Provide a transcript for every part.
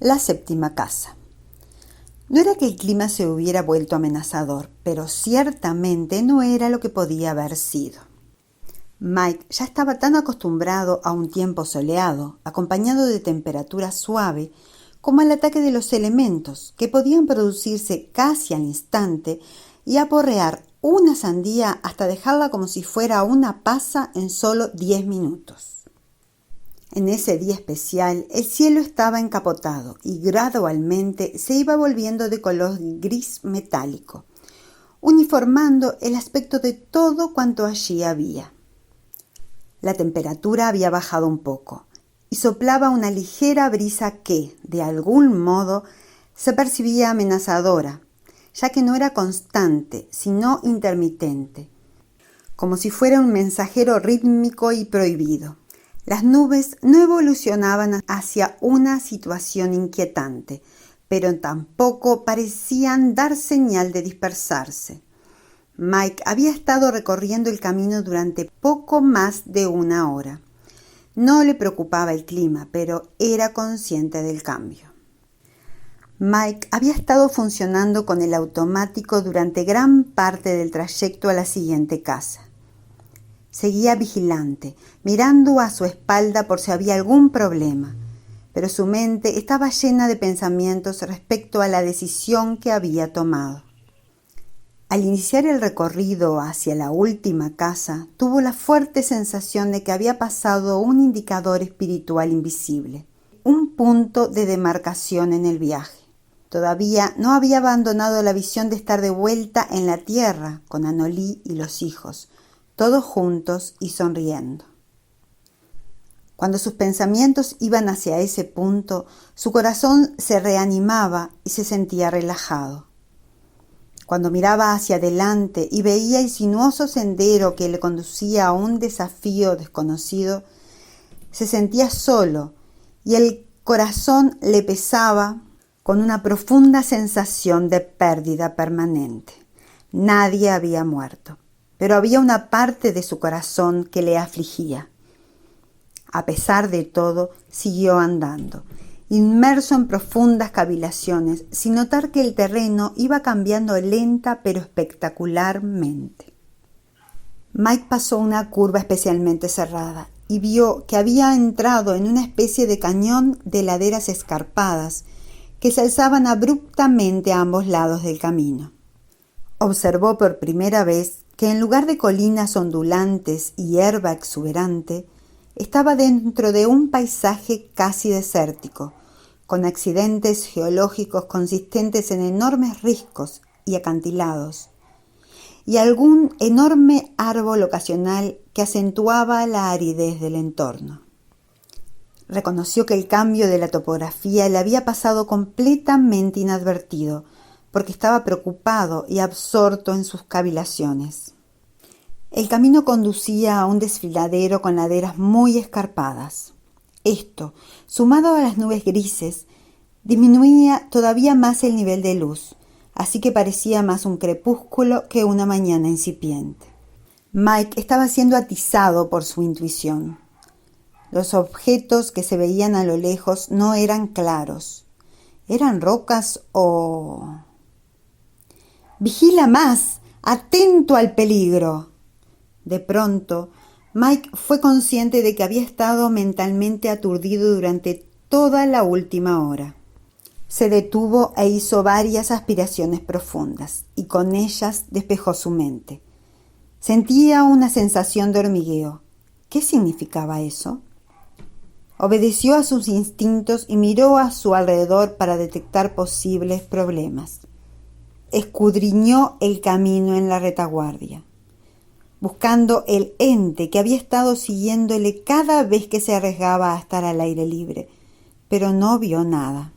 La séptima casa. No era que el clima se hubiera vuelto amenazador, pero ciertamente no era lo que podía haber sido. Mike ya estaba tan acostumbrado a un tiempo soleado, acompañado de temperatura suave, como al ataque de los elementos, que podían producirse casi al instante y aporrear una sandía hasta dejarla como si fuera una pasa en solo 10 minutos. En ese día especial, el cielo estaba encapotado y gradualmente se iba volviendo de color gris metálico, uniformando el aspecto de todo cuanto allí había. La temperatura había bajado un poco y soplaba una ligera brisa que, de algún modo, se percibía amenazadora, ya que no era constante, sino intermitente, como si fuera un mensajero rítmico y prohibido. Las nubes no evolucionaban hacia una situación inquietante, pero tampoco parecían dar señal de dispersarse. Mike había estado recorriendo el camino durante poco más de una hora. No le preocupaba el clima, pero era consciente del cambio. Mike había estado funcionando con el automático durante gran parte del trayecto a la siguiente casa. Seguía vigilante, mirando a su espalda por si había algún problema, pero su mente estaba llena de pensamientos respecto a la decisión que había tomado. Al iniciar el recorrido hacia la última casa, tuvo la fuerte sensación de que había pasado un indicador espiritual invisible, un punto de demarcación en el viaje. Todavía no había abandonado la visión de estar de vuelta en la tierra con Anolí y los hijos, todos juntos y sonriendo. Cuando sus pensamientos iban hacia ese punto, su corazón se reanimaba y se sentía relajado. Cuando miraba hacia adelante y veía el sinuoso sendero que le conducía a un desafío desconocido, se sentía solo y el corazón le pesaba con una profunda sensación de pérdida permanente. Nadie había muerto, pero había una parte de su corazón que le afligía. A pesar de todo, siguió andando, inmerso en profundas cavilaciones, sin notar que el terreno iba cambiando lenta pero espectacularmente. Mike pasó una curva especialmente cerrada y vio que había entrado en una especie de cañón de laderas escarpadas que se alzaban abruptamente a ambos lados del camino. Observó por primera vez que en lugar de colinas ondulantes y hierba exuberante, estaba dentro de un paisaje casi desértico, con accidentes geológicos consistentes en enormes riscos y acantilados, y algún enorme árbol ocasional que acentuaba la aridez del entorno. Reconoció que el cambio de la topografía le había pasado completamente inadvertido, porque estaba preocupado y absorto en sus cavilaciones. El camino conducía a un desfiladero con laderas muy escarpadas. Esto, sumado a las nubes grises, disminuía todavía más el nivel de luz, así que parecía más un crepúsculo que una mañana incipiente. Mike estaba siendo atizado por su intuición. Los objetos que se veían a lo lejos no eran claros. ¿Eran rocas o...? ¡Vigila más! ¡Atento al peligro! De pronto, Mike fue consciente de que había estado mentalmente aturdido durante toda la última hora. Se detuvo e hizo varias aspiraciones profundas, y con ellas despejó su mente. Sentía una sensación de hormigueo. ¿Qué significaba eso? Obedeció a sus instintos y miró a su alrededor para detectar posibles problemas. Escudriñó el camino en la retaguardia, buscando el ente que había estado siguiéndole cada vez que se arriesgaba a estar al aire libre, pero no vio nada.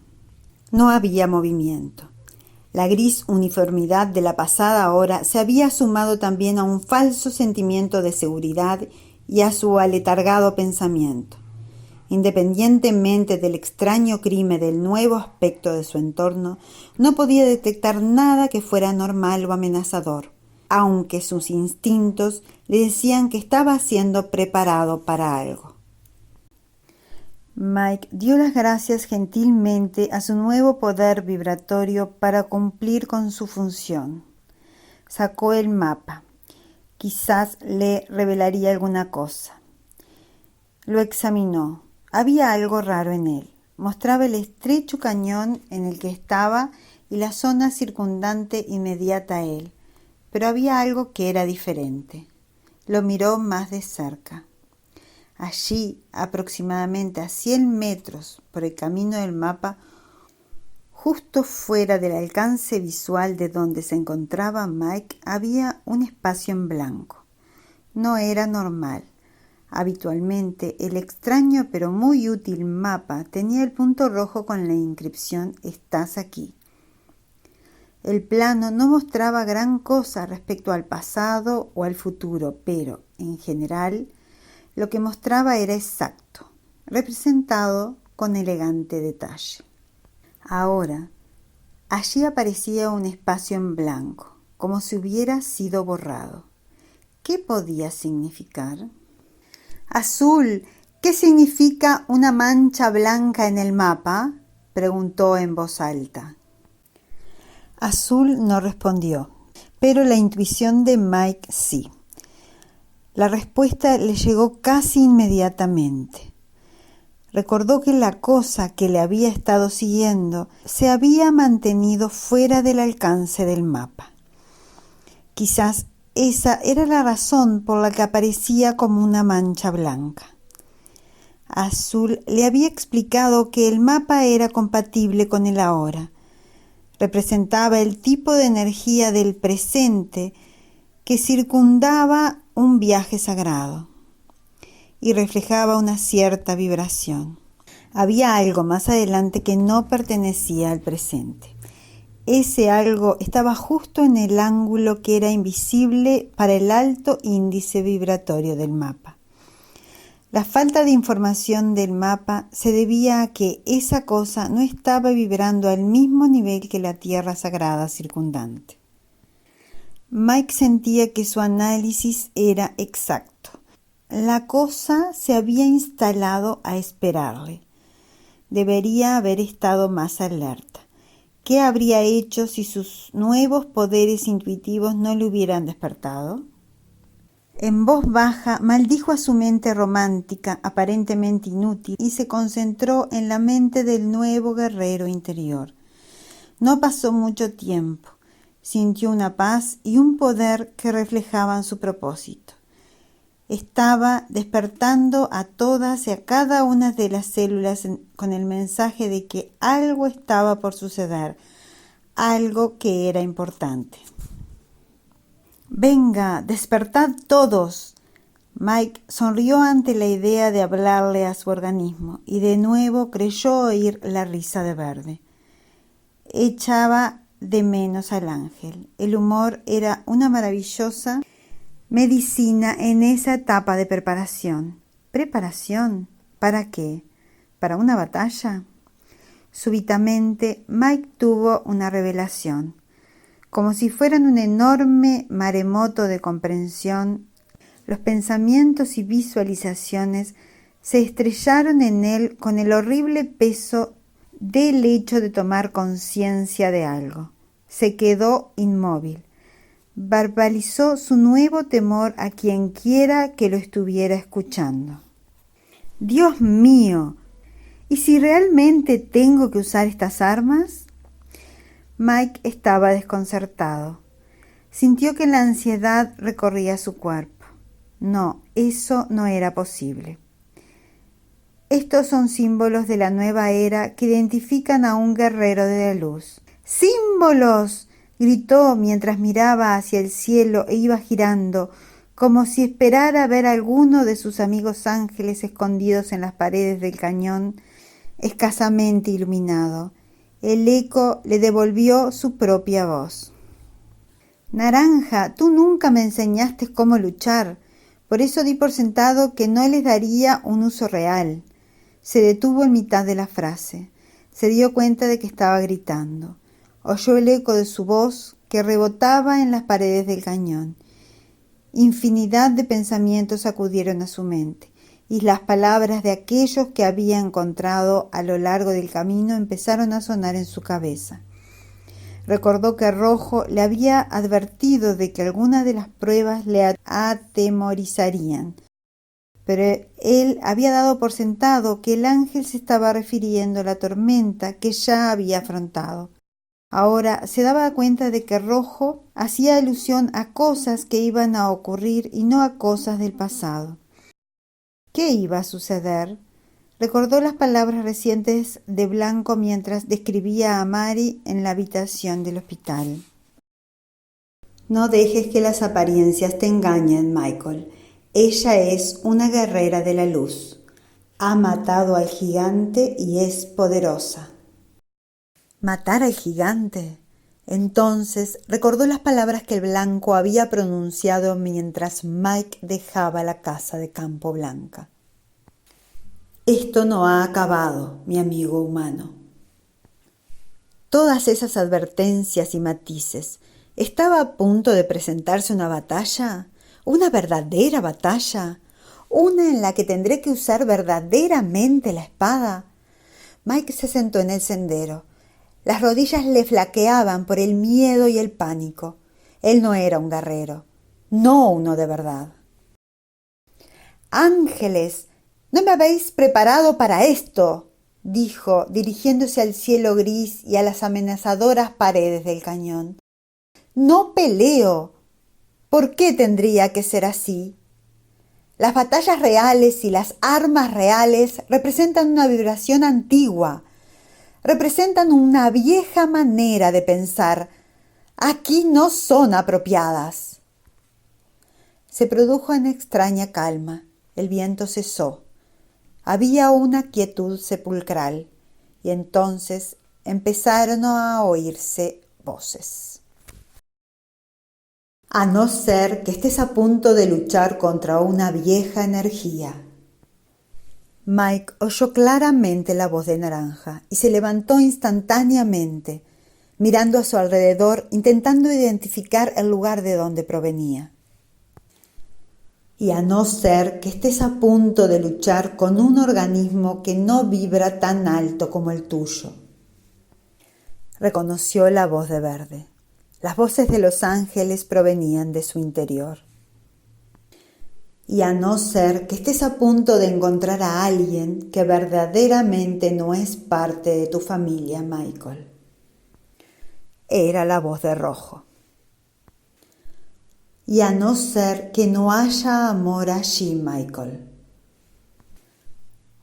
No había movimiento. La gris uniformidad de la pasada hora se había sumado también a un falso sentimiento de seguridad y a su aletargado pensamiento. Independientemente del extraño crimen del nuevo aspecto de su entorno, no podía detectar nada que fuera normal o amenazador, aunque sus instintos le decían que estaba siendo preparado para algo. Mike dio las gracias gentilmente a su nuevo poder vibratorio para cumplir con su función. Sacó el mapa. Quizás le revelaría alguna cosa. Lo examinó. Había algo raro en él. Mostraba el estrecho cañón en el que estaba y la zona circundante inmediata a él, pero había algo que era diferente. Lo miró más de cerca. Allí, aproximadamente a 100 metros por el camino del mapa, justo fuera del alcance visual de donde se encontraba Mike, había un espacio en blanco. No era normal. Habitualmente, el extraño pero muy útil mapa tenía el punto rojo con la inscripción «Estás aquí». El plano no mostraba gran cosa respecto al pasado o al futuro, pero, en general, lo que mostraba era exacto, representado con elegante detalle. Ahora, allí aparecía un espacio en blanco, como si hubiera sido borrado. ¿Qué podía significar? «Azul, ¿qué significa una mancha blanca en el mapa?», preguntó en voz alta. Azul no respondió, pero la intuición de Mike sí. La respuesta le llegó casi inmediatamente. Recordó que la cosa que le había estado siguiendo se había mantenido fuera del alcance del mapa. Quizás esa era la razón por la que aparecía como una mancha blanca. Azul le había explicado que el mapa era compatible con el ahora. Representaba el tipo de energía del presente que circundaba un viaje sagrado y reflejaba una cierta vibración. Había algo más adelante que no pertenecía al presente. Ese algo estaba justo en el ángulo que era invisible para el alto índice vibratorio del mapa. La falta de información del mapa se debía a que esa cosa no estaba vibrando al mismo nivel que la tierra sagrada circundante. Mike sentía que su análisis era exacto. La cosa se había instalado a esperarle. Debería haber estado más alerta. ¿Qué habría hecho si sus nuevos poderes intuitivos no le hubieran despertado? En voz baja maldijo a su mente romántica, aparentemente inútil, y se concentró en la mente del nuevo guerrero interior. No pasó mucho tiempo. Sintió una paz y un poder que reflejaban su propósito. Estaba despertando a todas y a cada una de las células con el mensaje de que algo estaba por suceder, algo que era importante. «Venga, despertad todos». Mike sonrió ante la idea de hablarle a su organismo y de nuevo creyó oír la risa de Verde. Echaba de menos al ángel. El humor era una maravillosa medicina en esa etapa de preparación. ¿Preparación? ¿Para qué? ¿Para una batalla? Súbitamente, Mike tuvo una revelación. Como si fueran un enorme maremoto de comprensión, los pensamientos y visualizaciones se estrellaron en él con el horrible peso del hecho de tomar conciencia de algo. Se quedó inmóvil. Verbalizó su nuevo temor a quien quiera que lo estuviera escuchando. «Dios mío, ¿y si realmente tengo que usar estas armas?» Mike estaba desconcertado. Sintió que la ansiedad recorría su cuerpo. No, eso no era posible. Estos son símbolos de la nueva era que identifican a un guerrero de la luz. ¡Símbolos!, gritó mientras miraba hacia el cielo e iba girando, como si esperara ver a alguno de sus amigos ángeles escondidos en las paredes del cañón escasamente iluminado. El eco le devolvió su propia voz. «Naranja, tú nunca me enseñaste cómo luchar, por eso di por sentado que no les daría un uso real». Se detuvo en mitad de la frase. Se dio cuenta de que estaba gritando. Oyó el eco de su voz que rebotaba en las paredes del cañón. Infinidad de pensamientos acudieron a su mente, y las palabras de aquellos que había encontrado a lo largo del camino empezaron a sonar en su cabeza. Recordó que Rojo le había advertido de que algunas de las pruebas le atemorizarían, pero él había dado por sentado que el ángel se estaba refiriendo a la tormenta que ya había afrontado. Ahora se daba cuenta de que Rojo hacía alusión a cosas que iban a ocurrir y no a cosas del pasado. ¿Qué iba a suceder? Recordó las palabras recientes de Blanco mientras describía a Mary en la habitación del hospital. No dejes que las apariencias te engañen, Michael. Ella es una guerrera de la luz. Ha matado al gigante y es poderosa. ¿Matar al gigante? Entonces recordó las palabras que el Blanco había pronunciado mientras Mike dejaba la casa de Campo Blanca. Esto no ha acabado, mi amigo humano. Todas esas advertencias y matices. ¿Estaba a punto de presentarse una batalla? ¿Una verdadera batalla? ¿Una en la que tendré que usar verdaderamente la espada? Mike se sentó en el sendero. Las rodillas le flaqueaban por el miedo y el pánico. Él no era un guerrero, no uno de verdad. ¡Ángeles! «No me habéis preparado para esto», dijo, dirigiéndose al cielo gris y a las amenazadoras paredes del cañón. «No peleo. ¿Por qué tendría que ser así? Las batallas reales y las armas reales representan una vibración antigua, representan una vieja manera de pensar. Aquí no son apropiadas». Se produjo una extraña calma. El viento cesó. Había una quietud sepulcral y entonces empezaron a oírse voces. A no ser que estés a punto de luchar contra una vieja energía. Mike oyó claramente la voz de Naranja y se levantó instantáneamente, mirando a su alrededor, intentando identificar el lugar de donde provenía. Y a no ser que estés a punto de luchar con un organismo que no vibra tan alto como el tuyo. Reconoció la voz de Verde. Las voces de los ángeles provenían de su interior. Y a no ser que estés a punto de encontrar a alguien que verdaderamente no es parte de tu familia, Michael. Era la voz de Rojo. Y a no ser que no haya amor allí, Michael.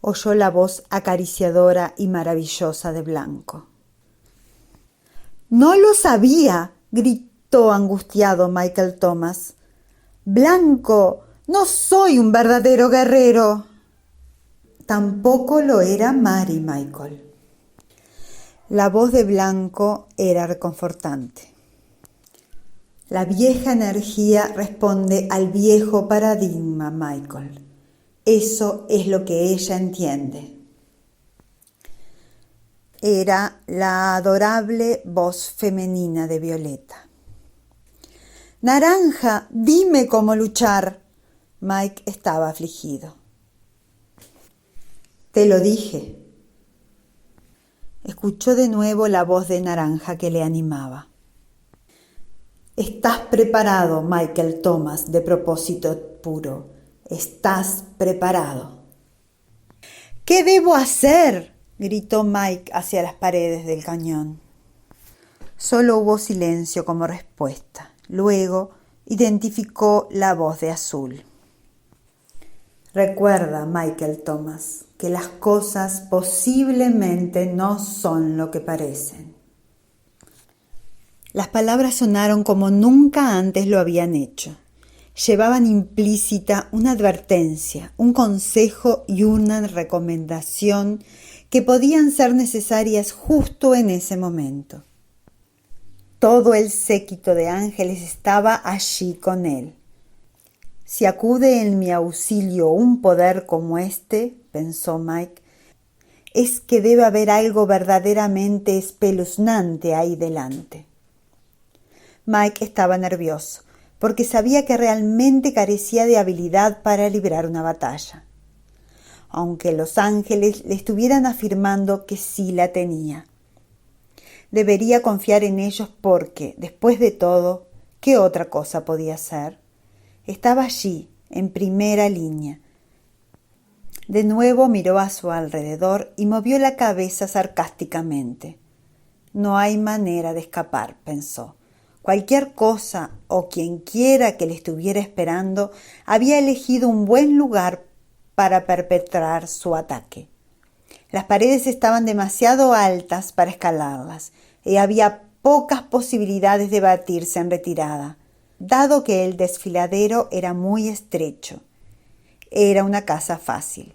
Oyó la voz acariciadora y maravillosa de Blanco. «¡No lo sabía!», gritó angustiado Michael Thomas. «Blanco, no soy un verdadero guerrero». Tampoco lo era Mary, Michael. La voz de Blanco era reconfortante. La vieja energía responde al viejo paradigma, Michael. Eso es lo que ella entiende. Era la adorable voz femenina de Violeta. «Naranja, dime cómo luchar». Mike estaba afligido. «Te lo dije». Escuchó de nuevo la voz de Naranja que le animaba. «Estás preparado, Michael Thomas, de propósito puro. Estás preparado». «¿Qué debo hacer?», gritó Mike hacia las paredes del cañón. Solo hubo silencio como respuesta. Luego identificó la voz de Azul. «Recuerda, Michael Thomas, que las cosas posiblemente no son lo que parecen». Las palabras sonaron como nunca antes lo habían hecho. Llevaban implícita una advertencia, un consejo y una recomendación que podían ser necesarias justo en ese momento. Todo el séquito de ángeles estaba allí con él. «Si acude en mi auxilio un poder como este», pensó Mike, «es que debe haber algo verdaderamente espeluznante ahí delante». Mike estaba nervioso, porque sabía que realmente carecía de habilidad para librar una batalla. aunque los ángeles le estuvieran afirmando que sí la tenía. Debería confiar en ellos porque, después de todo, ¿qué otra cosa podía hacer? Estaba allí, en primera línea. De nuevo miró a su alrededor y movió la cabeza sarcásticamente. No hay manera de escapar, pensó. Cualquier cosa o quienquiera que le estuviera esperando había elegido un buen lugar para perpetrar su ataque. Las paredes estaban demasiado altas para escalarlas y había pocas posibilidades de batirse en retirada, dado que el desfiladero era muy estrecho. Era una caza fácil.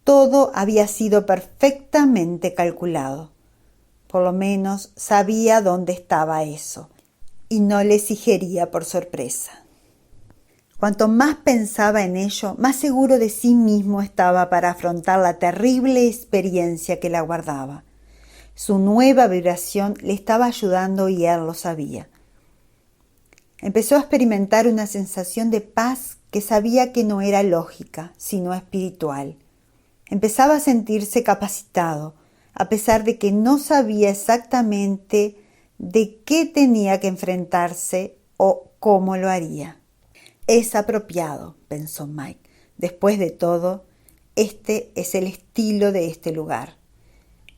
Todo había sido perfectamente calculado. Por lo menos sabía dónde estaba eso, y no le exigiría por sorpresa. Cuanto más pensaba en ello, más seguro de sí mismo estaba para afrontar la terrible experiencia que le aguardaba. Su nueva vibración le estaba ayudando y él lo sabía. Empezó a experimentar una sensación de paz que sabía que no era lógica, sino espiritual. Empezaba a sentirse capacitado, a pesar de que no sabía exactamente de qué tenía que enfrentarse o cómo lo haría. Es apropiado, pensó Mike. Después de todo, este es el estilo de este lugar.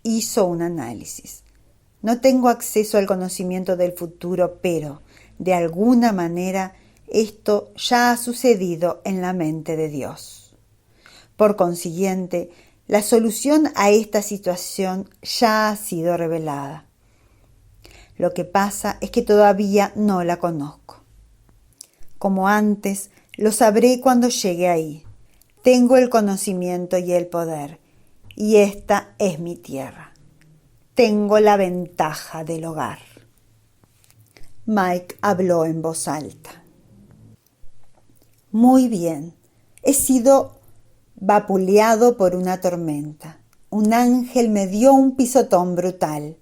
Hizo un análisis. No tengo acceso al conocimiento del futuro, pero, de alguna manera, esto ya ha sucedido en la mente de Dios. Por consiguiente, la solución a esta situación ya ha sido revelada. Lo que pasa es que todavía no la conozco. Como antes, lo sabré cuando llegue ahí. Tengo el conocimiento y el poder, y esta es mi tierra. Tengo la ventaja del hogar. Mike habló en voz alta. Muy bien, he sido vapuleado por una tormenta. Un ángel me dio un pisotón brutal.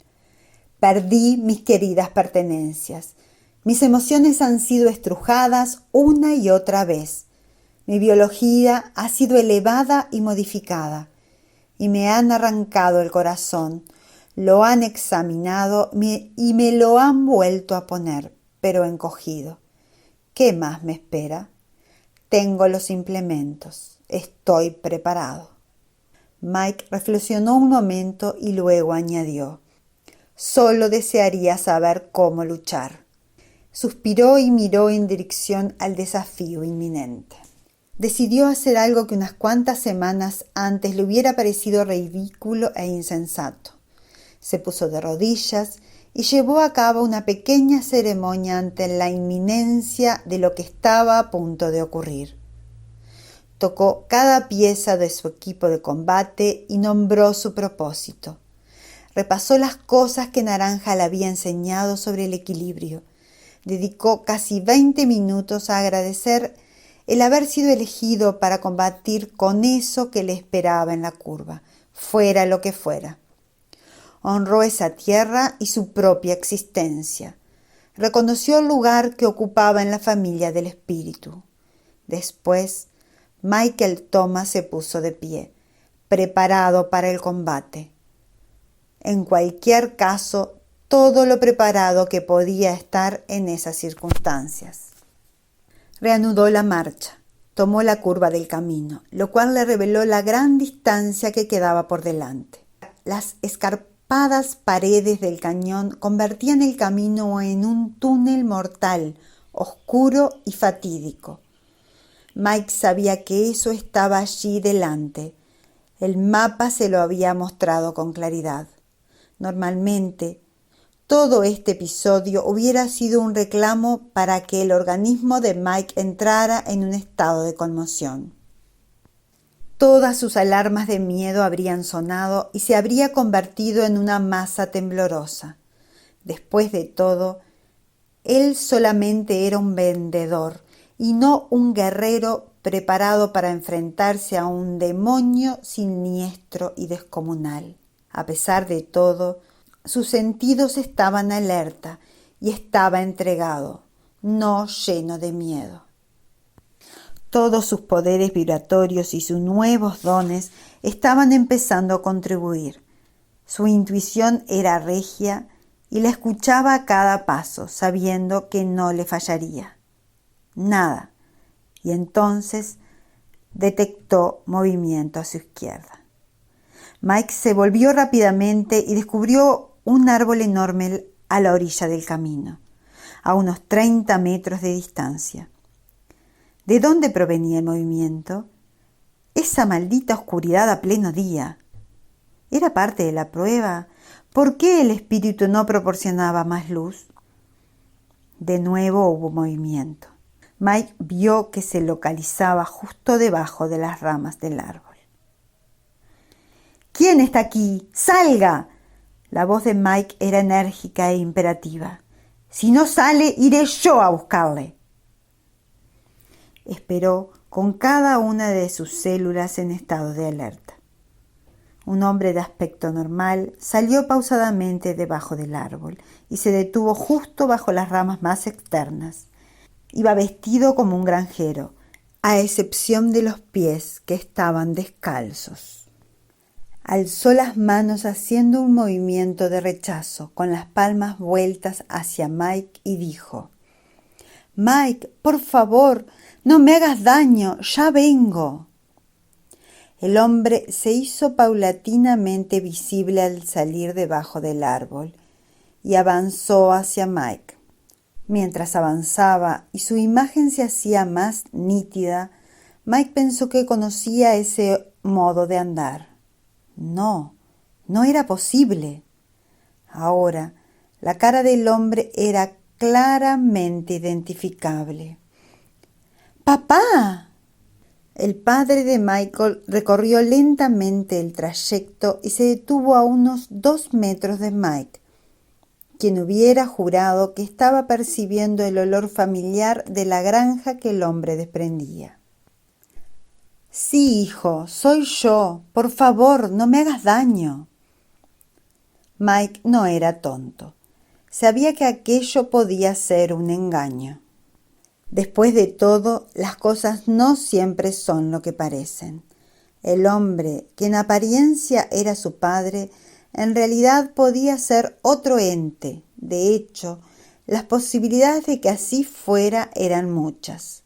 Perdí mis queridas pertenencias. Mis emociones han sido estrujadas una y otra vez. Mi biología ha sido elevada y modificada. Y me han arrancado el corazón. Lo han examinado y me lo han vuelto a poner, pero encogido. ¿Qué más me espera? Tengo los implementos. Estoy preparado. Mike reflexionó un momento y luego añadió: solo desearía saber cómo luchar. Suspiró y miró en dirección al desafío inminente. Decidió hacer algo que unas cuantas semanas antes le hubiera parecido ridículo e insensato. Se puso de rodillas y llevó a cabo una pequeña ceremonia ante la inminencia de lo que estaba a punto de ocurrir. Tocó cada pieza de su equipo de combate y nombró su propósito. Repasó las cosas que Naranja le había enseñado sobre el equilibrio. Dedicó casi 20 minutos a agradecer el haber sido elegido para combatir con eso que le esperaba en la curva, fuera lo que fuera. Honró esa tierra y su propia existencia. Reconoció el lugar que ocupaba en la familia del espíritu. Después, Michael Thomas se puso de pie, preparado para el combate. En cualquier caso, todo lo preparado que podía estar en esas circunstancias. Reanudó la marcha, tomó la curva del camino, lo cual le reveló la gran distancia que quedaba por delante. Las escarpadas paredes del cañón convertían el camino en un túnel mortal, oscuro y fatídico. Mike sabía que eso estaba allí delante. El mapa se lo había mostrado con claridad. Normalmente, todo este episodio hubiera sido un reclamo para que el organismo de Mike entrara en un estado de conmoción. Todas sus alarmas de miedo habrían sonado y se habría convertido en una masa temblorosa. Después de todo, él solamente era un vendedor y no un guerrero preparado para enfrentarse a un demonio siniestro y descomunal. A pesar de todo, sus sentidos estaban alerta y estaba entregado, no lleno de miedo. Todos sus poderes vibratorios y sus nuevos dones estaban empezando a contribuir. Su intuición era regia y la escuchaba a cada paso, sabiendo que no le fallaría. Nada. Y entonces detectó movimiento a su izquierda. Mike se volvió rápidamente y descubrió un árbol enorme a la orilla del camino, a unos 30 metros de distancia. ¿De dónde provenía el movimiento? Esa maldita oscuridad a pleno día. ¿Era parte de la prueba? ¿Por qué el espíritu no proporcionaba más luz? De nuevo hubo movimiento. Mike vio que se localizaba justo debajo de las ramas del árbol. ¿Quién está aquí? ¡Salga! La voz de Mike era enérgica e imperativa. Si no sale, iré yo a buscarle. Esperó con cada una de sus células en estado de alerta. Un hombre de aspecto normal salió pausadamente debajo del árbol y se detuvo justo bajo las ramas más externas. Iba vestido como un granjero, a excepción de los pies que estaban descalzos. Alzó las manos haciendo un movimiento de rechazo, con las palmas vueltas hacia Mike y dijo: «Mike, por favor, no me hagas daño, ya vengo». El hombre se hizo paulatinamente visible al salir debajo del árbol y avanzó hacia Mike. Mientras avanzaba y su imagen se hacía más nítida, Mike pensó que conocía ese modo de andar. No era posible. Ahora, la cara del hombre era claramente identificable. ¡Papá! El padre de Michael recorrió lentamente el trayecto y se detuvo a unos 2 metros de Mike, quien hubiera jurado que estaba percibiendo el olor familiar de la granja que el hombre desprendía. «Sí, hijo, soy yo. Por favor, no me hagas daño». Mike no era tonto. Sabía que aquello podía ser un engaño. Después de todo, las cosas no siempre son lo que parecen. El hombre, que en apariencia era su padre, en realidad podía ser otro ente. De hecho, las posibilidades de que así fuera eran muchas.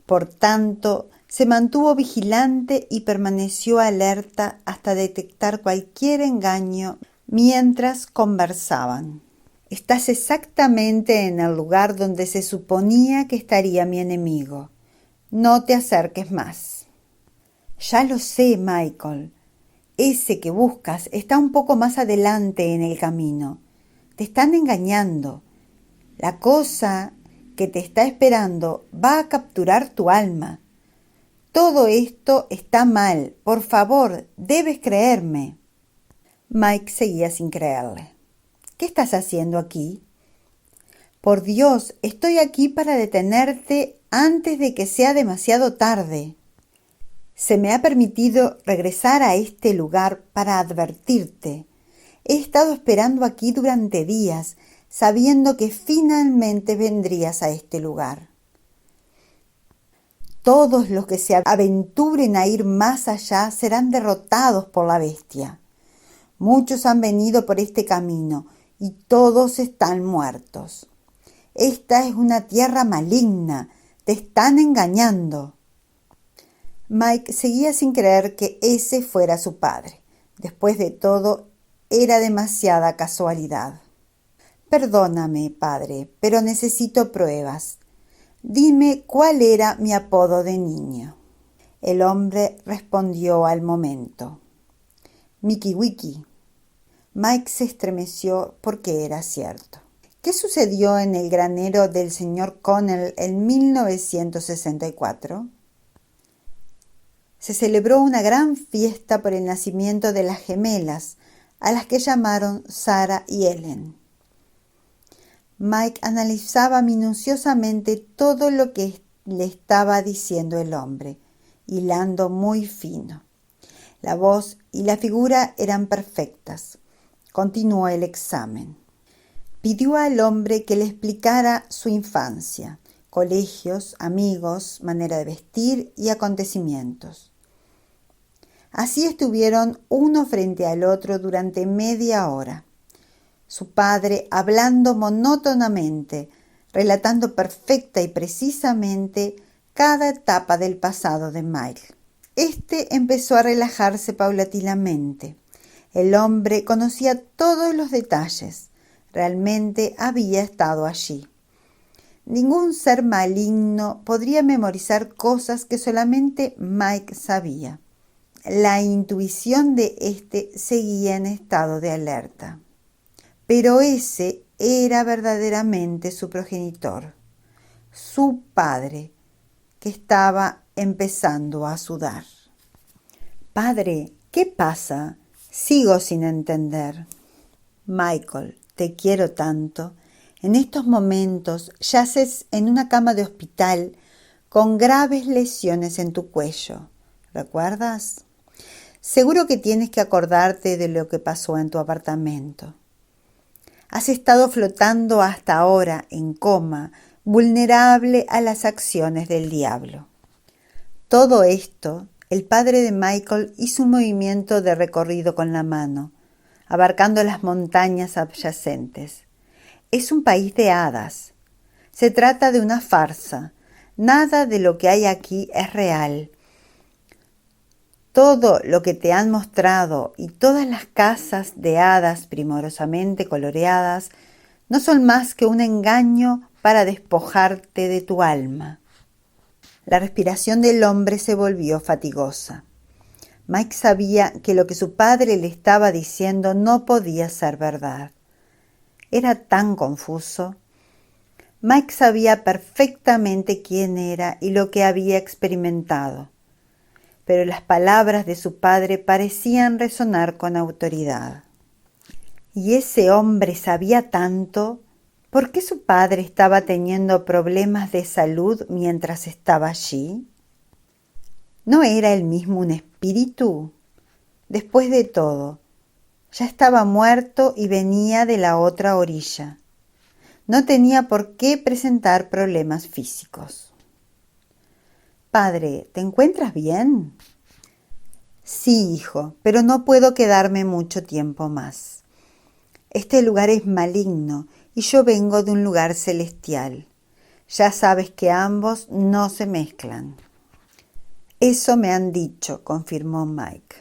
Por tanto, se mantuvo vigilante y permaneció alerta hasta detectar cualquier engaño mientras conversaban. «Estás exactamente en el lugar donde se suponía que estaría mi enemigo. No te acerques más». «Ya lo sé, Michael. Ese que buscas está un poco más adelante en el camino. Te están engañando. La cosa que te está esperando va a capturar tu alma. Todo esto está mal. Por favor, debes creerme». Mike seguía sin creerle. «¿Qué estás haciendo aquí?» «Por Dios, estoy aquí para detenerte antes de que sea demasiado tarde. Se me ha permitido regresar a este lugar para advertirte. He estado esperando aquí durante días, sabiendo que finalmente vendrías a este lugar. Todos los que se aventuren a ir más allá serán derrotados por la bestia. Muchos han venido por este camino y todos están muertos. Esta es una tierra maligna. Te están engañando». Mike seguía sin creer que ese fuera su padre. Después de todo, era demasiada casualidad. «Perdóname, padre, pero necesito pruebas. Dime cuál era mi apodo de niño». El hombre respondió al momento: «Mickey Wiki». Mike se estremeció porque era cierto. ¿Qué sucedió en el granero del señor Connell en 1964? Se celebró una gran fiesta por el nacimiento de las gemelas, a las que llamaron Sarah y Ellen. Mike analizaba minuciosamente todo lo que le estaba diciendo el hombre, hilando muy fino. La voz y la figura eran perfectas. Continuó el examen. Pidió al hombre que le explicara su infancia, colegios, amigos, manera de vestir y acontecimientos. Así estuvieron uno frente al otro durante media hora. Su padre hablando monótonamente, relatando perfecta y precisamente cada etapa del pasado de Mike. Este empezó a relajarse paulatinamente. El hombre conocía todos los detalles. Realmente había estado allí. Ningún ser maligno podría memorizar cosas que solamente Mike sabía. La intuición de éste seguía en estado de alerta. Pero ese era verdaderamente su progenitor, su padre, que estaba empezando a sudar. Padre, ¿qué pasa? Sigo sin entender. Michael, te quiero tanto. En estos momentos yaces en una cama de hospital con graves lesiones en tu cuello. ¿Recuerdas? Seguro que tienes que acordarte de lo que pasó en tu apartamento. Has estado flotando hasta ahora en coma, vulnerable a las acciones del diablo. Todo esto, el padre de Michael hizo un movimiento de recorrido con la mano, abarcando las montañas adyacentes. Es un país de hadas. Se trata de una farsa. Nada de lo que hay aquí es real. Todo lo que te han mostrado y todas las casas de hadas primorosamente coloreadas no son más que un engaño para despojarte de tu alma. La respiración del hombre se volvió fatigosa. Mike sabía que lo que su padre le estaba diciendo no podía ser verdad. Era tan confuso. Mike sabía perfectamente quién era y lo que había experimentado, pero las palabras de su padre parecían resonar con autoridad. ¿Y ese hombre sabía tanto? ¿Por qué su padre estaba teniendo problemas de salud mientras estaba allí? ¿No era él mismo un espíritu? Después de todo, ya estaba muerto y venía de la otra orilla. No tenía por qué presentar problemas físicos. Padre, ¿te encuentras bien? Sí, hijo, pero no puedo quedarme mucho tiempo más. Este lugar es maligno y yo vengo de un lugar celestial. Ya sabes que ambos no se mezclan. Eso me han dicho, confirmó Mike.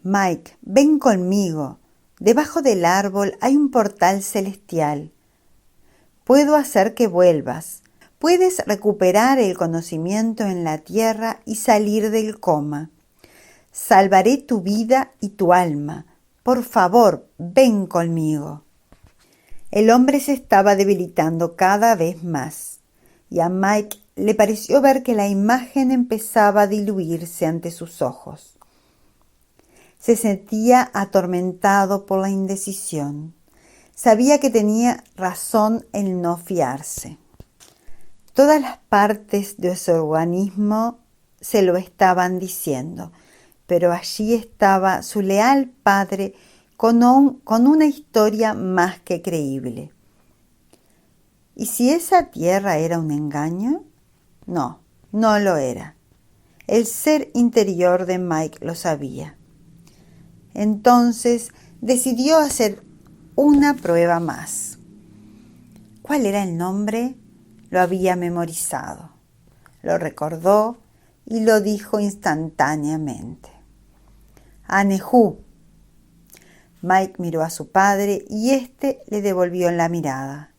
Mike, ven conmigo. Debajo del árbol hay un portal celestial. Puedo hacer que vuelvas. Puedes recuperar el conocimiento en la tierra y salir del coma. Salvaré tu vida y tu alma. Por favor, ven conmigo. El hombre se estaba debilitando cada vez más, y a Mike le pareció ver que la imagen empezaba a diluirse ante sus ojos. Se sentía atormentado por la indecisión. Sabía que tenía razón en no fiarse. Todas las partes de su organismo se lo estaban diciendo, pero allí estaba su leal padre con una historia más que creíble. ¿Y si esa tierra era un engaño? No, no lo era. El ser interior de Mike lo sabía. Entonces decidió hacer una prueba más. ¿Cuál era el nombre? Lo había memorizado. Lo recordó y lo dijo instantáneamente. Anejú. Mike miró a su padre y éste le devolvió la mirada.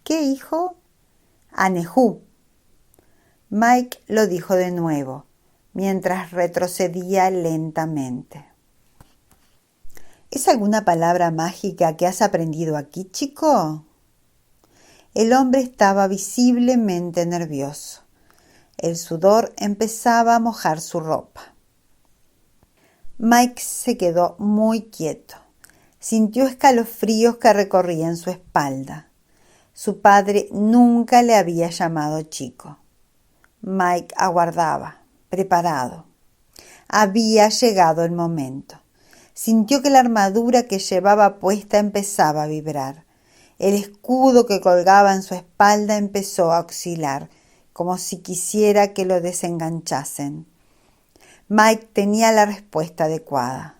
¿Qué, hijo? Anejú. Mike lo dijo de nuevo, mientras retrocedía lentamente. ¿Es alguna palabra mágica que has aprendido aquí, chico? El hombre estaba visiblemente nervioso. El sudor empezaba a mojar su ropa. Mike se quedó muy quieto. Sintió escalofríos que recorrían su espalda. Su padre nunca le había llamado chico. Mike aguardaba, preparado. Había llegado el momento. Sintió que la armadura que llevaba puesta empezaba a vibrar. El escudo que colgaba en su espalda empezó a oscilar, como si quisiera que lo desenganchasen. Mike tenía la respuesta adecuada.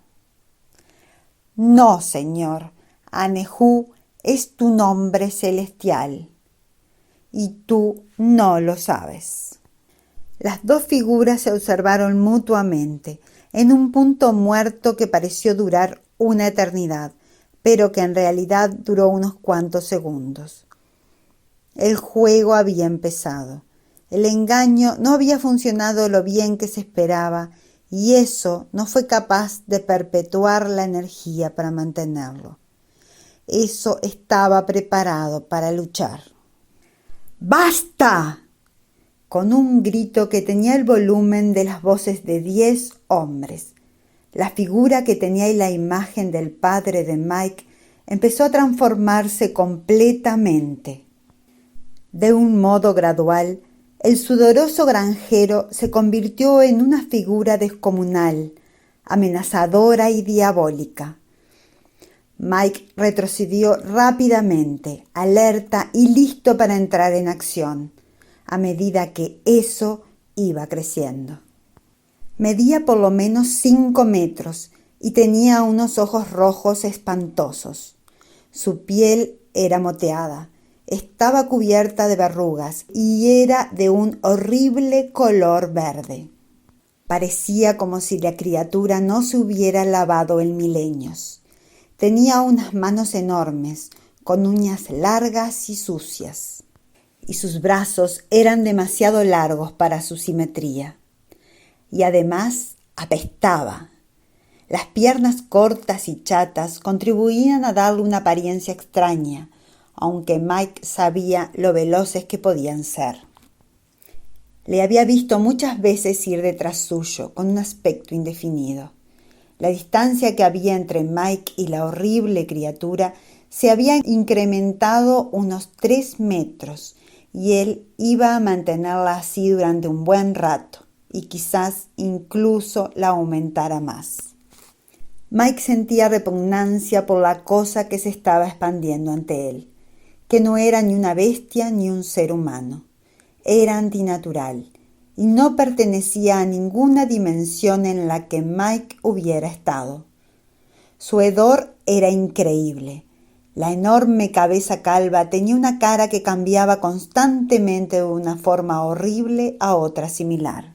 No, señor, Anehu es tu nombre celestial, y tú no lo sabes. Las dos figuras se observaron mutuamente, en un punto muerto que pareció durar una eternidad, pero que en realidad duró unos cuantos segundos. El juego había empezado. El engaño no había funcionado lo bien que se esperaba, y eso no fue capaz de perpetuar la energía para mantenerlo. Eso estaba preparado para luchar. ¡Basta! Con un grito que tenía el volumen de las voces de 10 hombres. La figura que tenía la imagen del padre de Mike empezó a transformarse completamente. De un modo gradual, el sudoroso granjero se convirtió en una figura descomunal, amenazadora y diabólica. Mike retrocedió rápidamente, alerta y listo para entrar en acción, a medida que eso iba creciendo. Medía por lo menos 5 metros y tenía unos ojos rojos espantosos. Su piel era moteada, estaba cubierta de verrugas y era de un horrible color verde. Parecía como si la criatura no se hubiera lavado en milenios. Tenía unas manos enormes, con uñas largas y sucias, y sus brazos eran demasiado largos para su simetría. Y además apestaba. Las piernas cortas y chatas contribuían a darle una apariencia extraña, aunque Mike sabía lo veloces que podían ser. Le había visto muchas veces ir detrás suyo, con un aspecto indefinido. La distancia que había entre Mike y la horrible criatura se había incrementado unos 3 metros, y él iba a mantenerla así durante un buen rato, y quizás incluso la aumentara más. Mike sentía repugnancia por la cosa que se estaba expandiendo ante él, que no era ni una bestia ni un ser humano. Era antinatural y no pertenecía a ninguna dimensión en la que Mike hubiera estado. Su hedor era increíble. La enorme cabeza calva tenía una cara que cambiaba constantemente de una forma horrible a otra similar.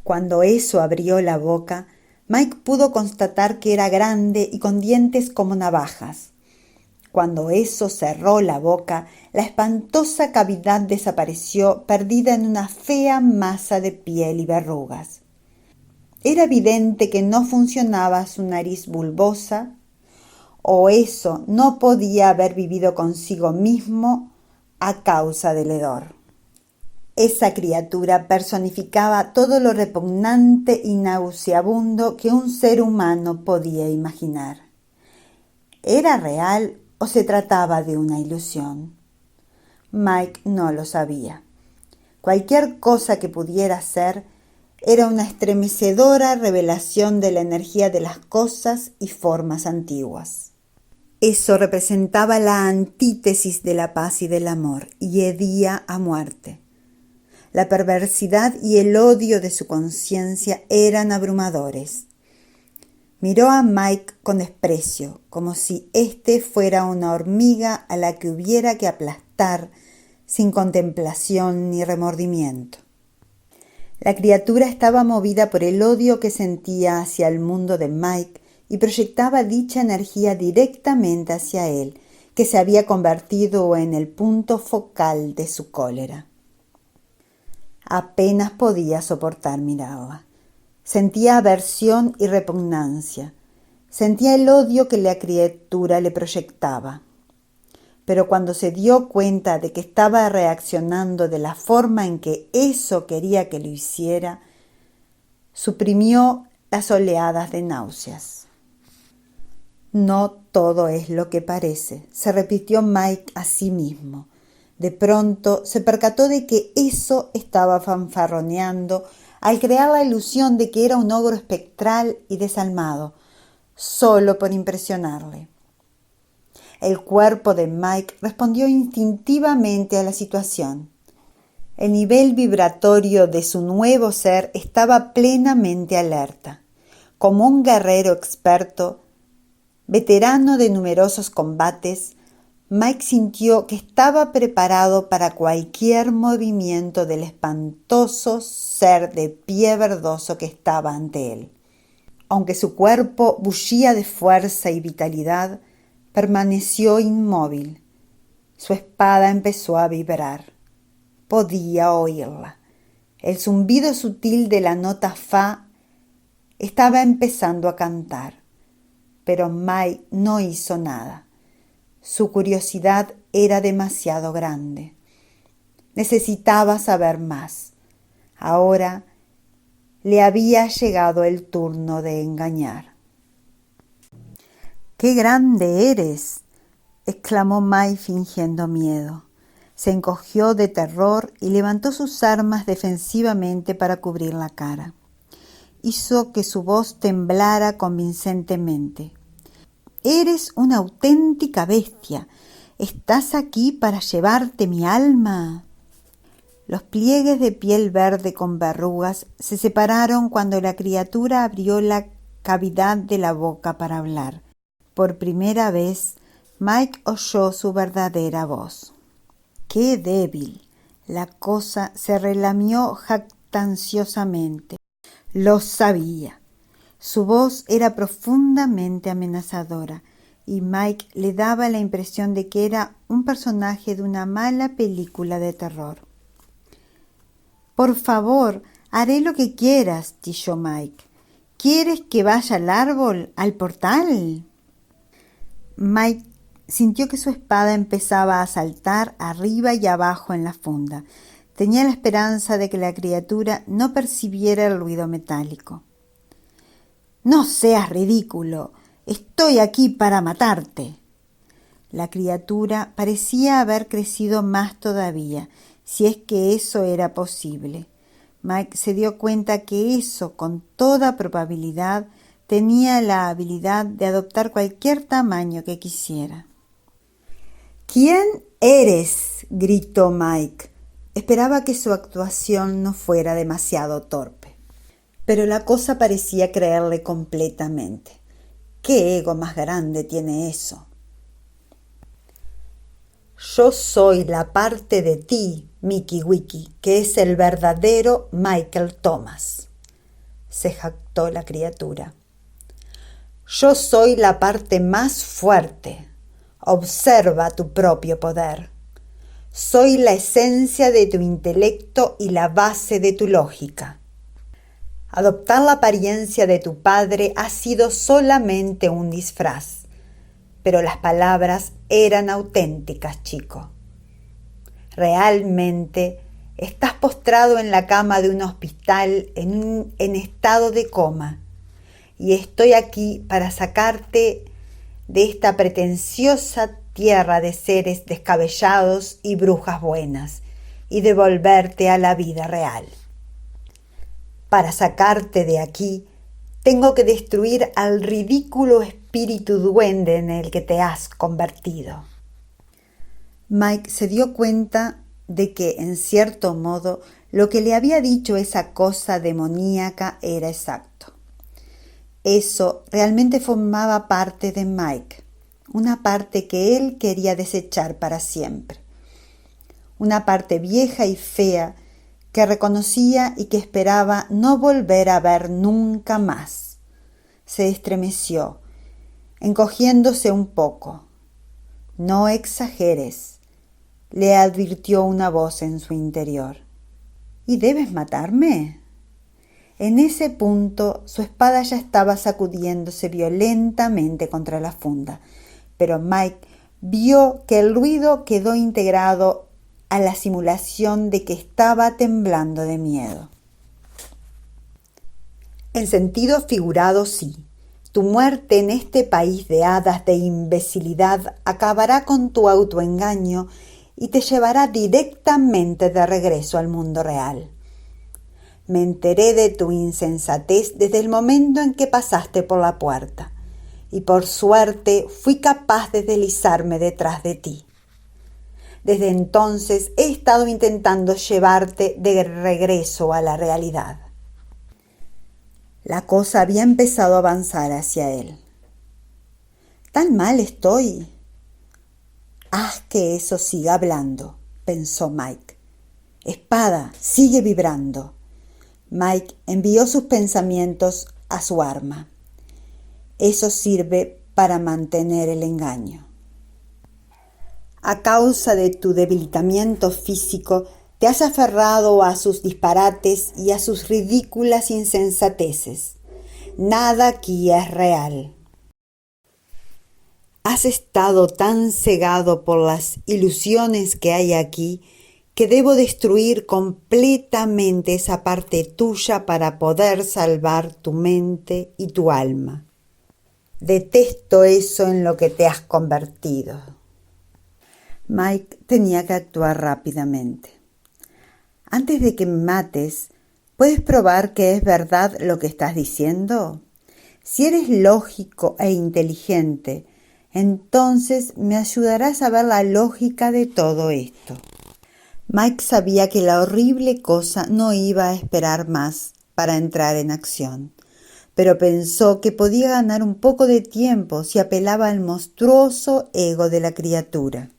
Cuando eso abrió la boca, Mike pudo constatar que era grande y con dientes como navajas. Cuando eso cerró la boca, la espantosa cavidad desapareció, perdida en una fea masa de piel y verrugas. Era evidente que no funcionaba su nariz bulbosa, o eso no podía haber vivido consigo mismo a causa del hedor. Esa criatura personificaba todo lo repugnante y nauseabundo que un ser humano podía imaginar. ¿Era real o se trataba de una ilusión? Mike no lo sabía. Cualquier cosa que pudiera ser era una estremecedora revelación de la energía de las cosas y formas antiguas. Eso representaba la antítesis de la paz y del amor, y hedía a muerte. La perversidad y el odio de su conciencia eran abrumadores. Miró a Mike con desprecio, como si éste fuera una hormiga a la que hubiera que aplastar sin contemplación ni remordimiento. La criatura estaba movida por el odio que sentía hacia el mundo de Mike y proyectaba dicha energía directamente hacia él, que se había convertido en el punto focal de su cólera. Apenas podía soportar mirarla. Sentía aversión y repugnancia. Sentía el odio que la criatura le proyectaba. Pero cuando se dio cuenta de que estaba reaccionando de la forma en que eso quería que lo hiciera, suprimió las oleadas de náuseas. No todo es lo que parece, se repitió Mike a sí mismo. De pronto se percató de que eso estaba fanfarroneando al crear la ilusión de que era un ogro espectral y desalmado, solo por impresionarle. El cuerpo de Mike respondió instintivamente a la situación. El nivel vibratorio de su nuevo ser estaba plenamente alerta. Como un guerrero experto, veterano de numerosos combates, Mike sintió que estaba preparado para cualquier movimiento del espantoso ser de pie verdoso que estaba ante él. Aunque su cuerpo bullía de fuerza y vitalidad, permaneció inmóvil. Su espada empezó a vibrar. Podía oírla. El zumbido sutil de la nota fa estaba empezando a cantar, pero Mike no hizo nada. Su curiosidad era demasiado grande. Necesitaba saber más. Ahora le había llegado el turno de engañar. ¡Qué grande eres!, exclamó Mike fingiendo miedo. Se encogió de terror y levantó sus armas defensivamente para cubrir la cara. Hizo que su voz temblara convincentemente. «Eres una auténtica bestia. ¿Estás aquí para llevarte mi alma?» Los pliegues de piel verde con verrugas se separaron cuando la criatura abrió la cavidad de la boca para hablar. Por primera vez, Mike oyó su verdadera voz. ¡Qué débil! La cosa se relamió jactanciosamente. Lo sabía. Su voz era profundamente amenazadora y Mike le daba la impresión de que era un personaje de una mala película de terror. «Por favor, haré lo que quieras», chilló Mike. «¿Quieres que vaya al árbol, al portal?» Mike sintió que su espada empezaba a saltar arriba y abajo en la funda. Tenía la esperanza de que la criatura no percibiera el ruido metálico. «No seas ridículo. Estoy aquí para matarte». La criatura parecía haber crecido más todavía, si es que eso era posible. Mike se dio cuenta que eso, con toda probabilidad, tenía la habilidad de adoptar cualquier tamaño que quisiera. «¿Quién eres?», gritó Mike. Esperaba que su actuación no fuera demasiado torpe, pero la cosa parecía creerle completamente. ¿Qué ego más grande tiene eso? «Yo soy la parte de ti, Mickey Wicky, que es el verdadero Michael Thomas», se jactó la criatura. «Yo soy la parte más fuerte. Observa tu propio poder. Soy la esencia de tu intelecto y la base de tu lógica. Adoptar la apariencia de tu padre ha sido solamente un disfraz, pero las palabras eran auténticas, chico. Realmente estás postrado en la cama de un hospital en estado de coma, y estoy aquí para sacarte de esta pretenciosa tierra de seres descabellados y brujas buenas y devolverte a la vida real. Para sacarte de aquí, tengo que destruir al ridículo espíritu duende en el que te has convertido». Mike se dio cuenta de que, en cierto modo, lo que le había dicho esa cosa demoníaca era exacto. Eso realmente formaba parte de Mike, una parte que él quería desechar para siempre. Una parte vieja y fea que reconocía y que esperaba no volver a ver nunca más. Se estremeció, encogiéndose un poco. «No exageres», le advirtió una voz en su interior. «¿Y debes matarme?» En ese punto su espada ya estaba sacudiéndose violentamente contra la funda, pero Mike vio que el ruido quedó integrado a la simulación de que estaba temblando de miedo. En sentido figurado, sí. Tu muerte en este país de hadas de imbecilidad acabará con tu autoengaño y te llevará directamente de regreso al mundo real. Me enteré de tu insensatez desde el momento en que pasaste por la puerta, y por suerte fui capaz de deslizarme detrás de ti. Desde entonces he estado intentando llevarte de regreso a la realidad. La cosa había empezado a avanzar hacia él. ¿Tan mal estoy? Haz que eso siga hablando, pensó Mike. Espada, sigue vibrando. Mike envió sus pensamientos a su arma. Eso sirve para mantener el engaño. A causa de tu debilitamiento físico, te has aferrado a sus disparates y a sus ridículas insensateces. Nada aquí es real. Has estado tan cegado por las ilusiones que hay aquí que debo destruir completamente esa parte tuya para poder salvar tu mente y tu alma. Detesto eso en lo que te has convertido. Mike tenía que actuar rápidamente. Antes de que me mates, ¿puedes probar que es verdad lo que estás diciendo? Si eres lógico e inteligente, entonces me ayudarás a ver la lógica de todo esto. Mike sabía que la horrible cosa no iba a esperar más para entrar en acción, pero pensó que podía ganar un poco de tiempo si apelaba al monstruoso ego de la criatura.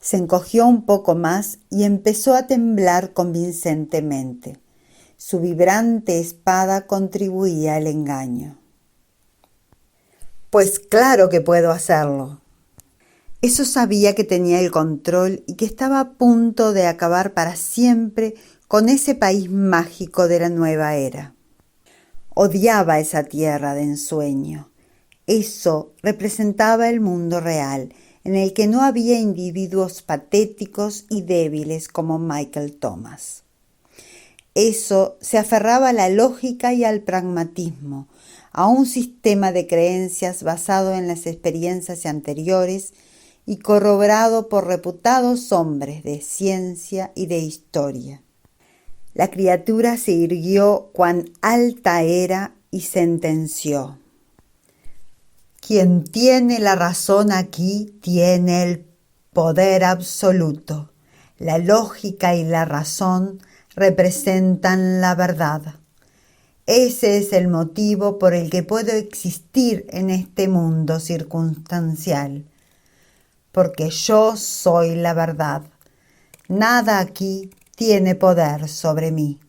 Se encogió un poco más y empezó a temblar convincentemente. Su vibrante espada contribuía al engaño. Pues claro que puedo hacerlo. Eso sabía que tenía el control y que estaba a punto de acabar para siempre con ese país mágico de la nueva era. Odiaba esa tierra de ensueño. Eso representaba el mundo real, en el que no había individuos patéticos y débiles como Michael Thomas. Eso se aferraba a la lógica y al pragmatismo, a un sistema de creencias basado en las experiencias anteriores y corroborado por reputados hombres de ciencia y de historia. La criatura se irguió cuán alta era y sentenció: quien tiene la razón aquí tiene el poder absoluto. La lógica y la razón representan la verdad. Ese es el motivo por el que puedo existir en este mundo circunstancial, porque yo soy la verdad. Nada aquí tiene poder sobre mí.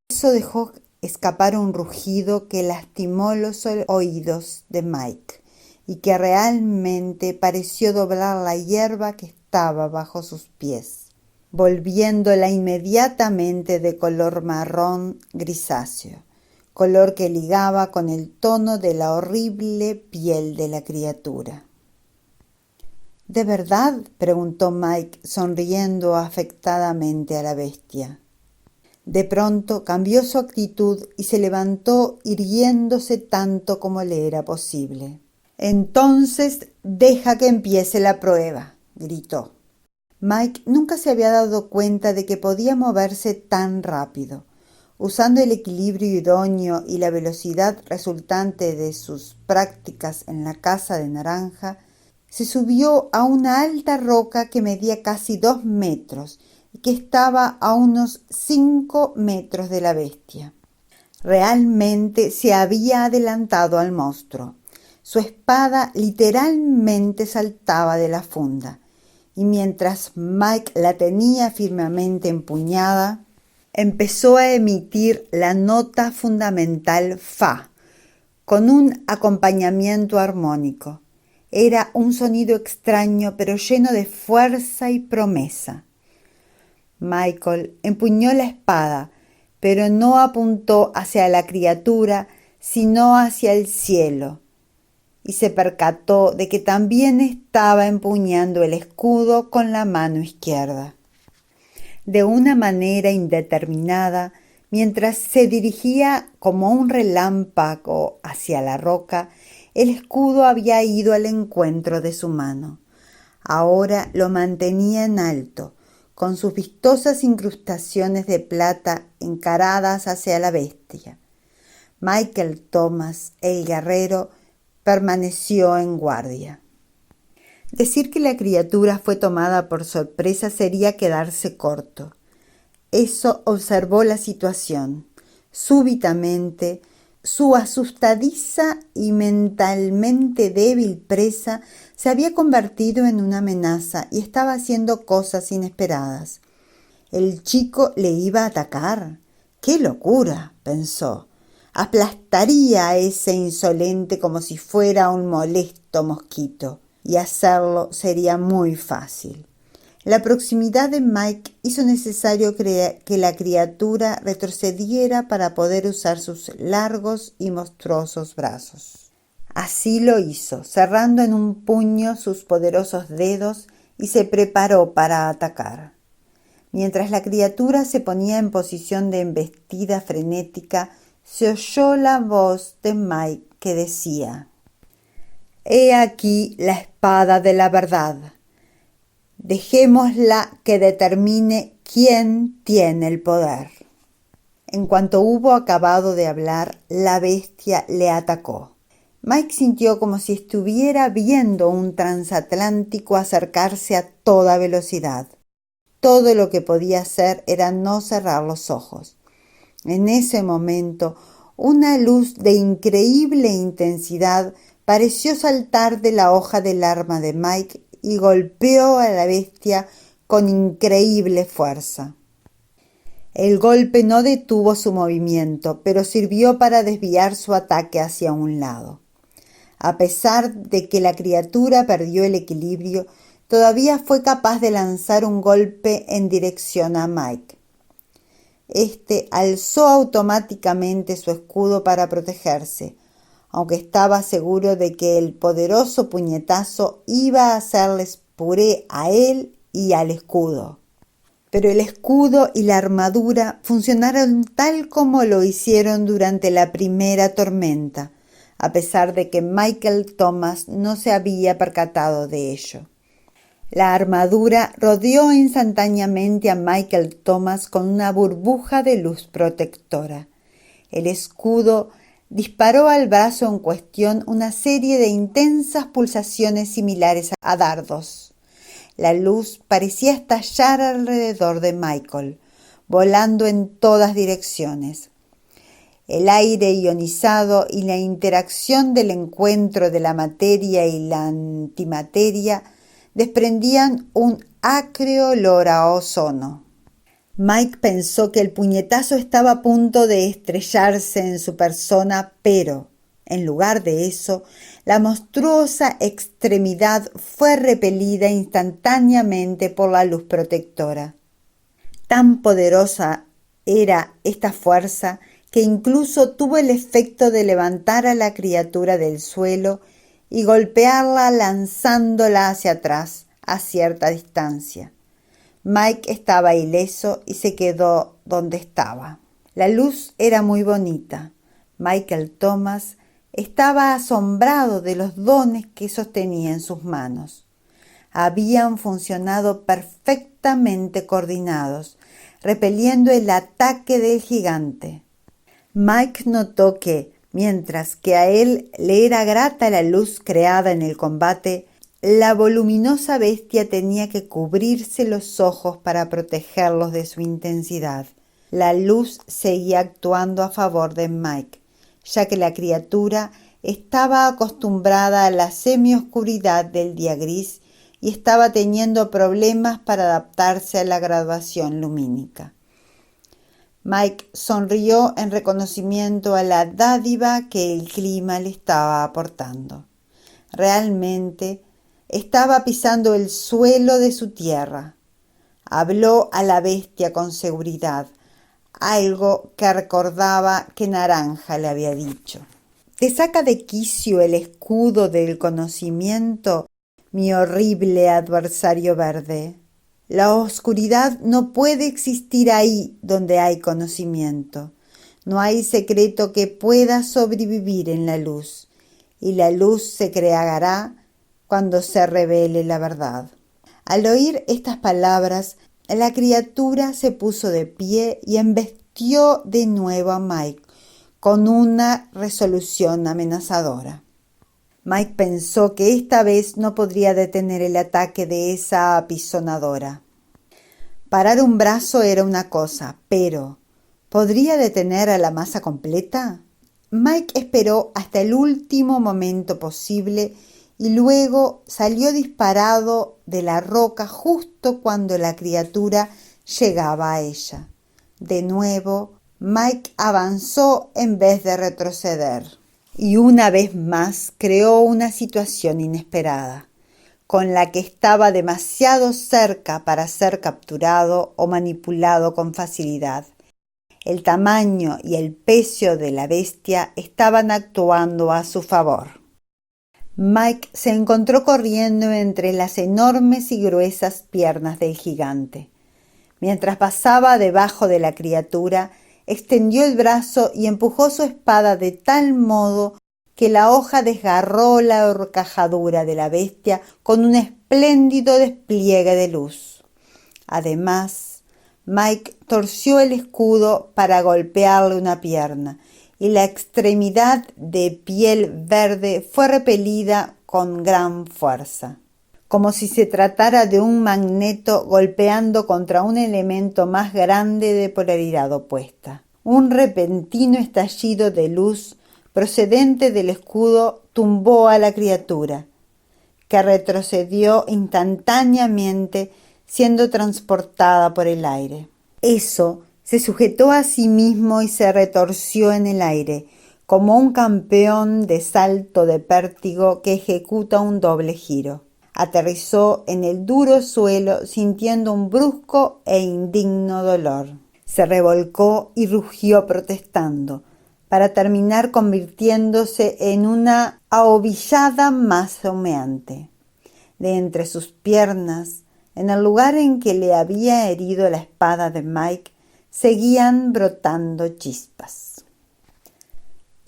Eso dejó escapar un rugido que lastimó los oídos de Mike y que realmente pareció doblar la hierba que estaba bajo sus pies, volviéndola inmediatamente de color marrón grisáceo, color que ligaba con el tono de la horrible piel de la criatura. ¿De verdad?, preguntó Mike, sonriendo afectadamente a la bestia. De pronto cambió su actitud y se levantó irguiéndose tanto como le era posible. «Entonces deja que empiece la prueba», gritó. Mike nunca se había dado cuenta de que podía moverse tan rápido. Usando el equilibrio idóneo y la velocidad resultante de sus prácticas en la caza de naranja, se subió a una alta roca que medía casi 2 metros y que estaba a unos 5 metros de la bestia. Realmente se había adelantado al monstruo. Su espada literalmente saltaba de la funda, y mientras Mike la tenía firmemente empuñada, empezó a emitir la nota fundamental Fa, con un acompañamiento armónico. Era un sonido extraño pero lleno de fuerza y promesa. Michael empuñó la espada, pero no apuntó hacia la criatura, sino hacia el cielo, y se percató de que también estaba empuñando el escudo con la mano izquierda. De una manera indeterminada, mientras se dirigía como un relámpago hacia la roca, el escudo había ido al encuentro de su mano. Ahora lo mantenía en alto, con sus vistosas incrustaciones de plata encaradas hacia la bestia. Michael Thomas, el guerrero, permaneció en guardia. Decir que la criatura fue tomada por sorpresa sería quedarse corto. Eso observó la situación. Súbitamente, su asustadiza y mentalmente débil presa se había convertido en una amenaza y estaba haciendo cosas inesperadas. El chico le iba a atacar. ¡Qué locura!, pensó. Aplastaría a ese insolente como si fuera un molesto mosquito, y hacerlo sería muy fácil. La proximidad de Mike hizo necesario que la criatura retrocediera para poder usar sus largos y monstruosos brazos. Así lo hizo, cerrando en un puño sus poderosos dedos, y se preparó para atacar. Mientras la criatura se ponía en posición de embestida frenética, se oyó la voz de Mike que decía: «He aquí la espada de la verdad. Dejémosla que determine quién tiene el poder». En cuanto hubo acabado de hablar, la bestia le atacó. Mike sintió como si estuviera viendo un transatlántico acercarse a toda velocidad. Todo lo que podía hacer era no cerrar los ojos. En ese momento, una luz de increíble intensidad pareció saltar de la hoja del arma de Mike y golpeó a la bestia con increíble fuerza. El golpe no detuvo su movimiento, pero sirvió para desviar su ataque hacia un lado. A pesar de que la criatura perdió el equilibrio, todavía fue capaz de lanzar un golpe en dirección a Mike. Este alzó automáticamente su escudo para protegerse, aunque estaba seguro de que el poderoso puñetazo iba a hacerles puré a él y al escudo. Pero el escudo y la armadura funcionaron tal como lo hicieron durante la primera tormenta, a pesar de que Michael Thomas no se había percatado de ello. La armadura rodeó instantáneamente a Michael Thomas con una burbuja de luz protectora. El escudo disparó al brazo en cuestión una serie de intensas pulsaciones similares a dardos. La luz parecía estallar alrededor de Michael, volando en todas direcciones. El aire ionizado y la interacción del encuentro de la materia y la antimateria desprendían un acre olor a ozono. Mike pensó que el puñetazo estaba a punto de estrellarse en su persona, pero, en lugar de eso, la monstruosa extremidad fue repelida instantáneamente por la luz protectora. Tan poderosa era esta fuerza que incluso tuvo el efecto de levantar a la criatura del suelo y golpearla lanzándola hacia atrás a cierta distancia. Mike estaba ileso y se quedó donde estaba. La luz era muy bonita. Michael Thomas estaba asombrado de los dones que sostenía en sus manos. Habían funcionado perfectamente coordinados, repeliendo el ataque del gigante. Mike notó que, mientras que a él le era grata la luz creada en el combate, la voluminosa bestia tenía que cubrirse los ojos para protegerlos de su intensidad. La luz seguía actuando a favor de Mike, ya que la criatura estaba acostumbrada a la semioscuridad del día gris y estaba teniendo problemas para adaptarse a la graduación lumínica. Mike sonrió en reconocimiento a la dádiva que el clima le estaba aportando. Realmente estaba pisando el suelo de su tierra. Habló a la bestia con seguridad, algo que recordaba que Naranja le había dicho. «¿Te saca de quicio el escudo del conocimiento, mi horrible adversario verde? La oscuridad no puede existir ahí donde hay conocimiento. No hay secreto que pueda sobrevivir en la luz, y la luz se creará cuando se revele la verdad». Al oír estas palabras, la criatura se puso de pie y embestió de nuevo a Mike con una resolución amenazadora. Mike pensó que esta vez no podría detener el ataque de esa apisonadora. Parar un brazo era una cosa, pero ¿podría detener a la masa completa? Mike esperó hasta el último momento posible y luego salió disparado de la roca justo cuando la criatura llegaba a ella. De nuevo, Mike avanzó en vez de retroceder. Y una vez más creó una situación inesperada, con la que estaba demasiado cerca para ser capturado o manipulado con facilidad. El tamaño y el peso de la bestia estaban actuando a su favor. Mike se encontró corriendo entre las enormes y gruesas piernas del gigante. Mientras pasaba debajo de la criatura, extendió el brazo y empujó su espada de tal modo que la hoja desgarró la horcajadura de la bestia con un espléndido despliegue de luz. Además, Mike torció el escudo para golpearle una pierna, y la extremidad de piel verde fue repelida con gran fuerza, como si se tratara de un magneto golpeando contra un elemento más grande de polaridad opuesta. Un repentino estallido de luz procedente del escudo tumbó a la criatura, que retrocedió instantáneamente, siendo transportada por el aire. Eso se sujetó a sí mismo y se retorció en el aire, como un campeón de salto de pértigo que ejecuta un doble giro. Aterrizó en el duro suelo sintiendo un brusco e indigno dolor. Se revolcó y rugió protestando, para terminar convirtiéndose en una ahovillada masa humeante. De entre sus piernas, en el lugar en que le había herido la espada de Mike, seguían brotando chispas.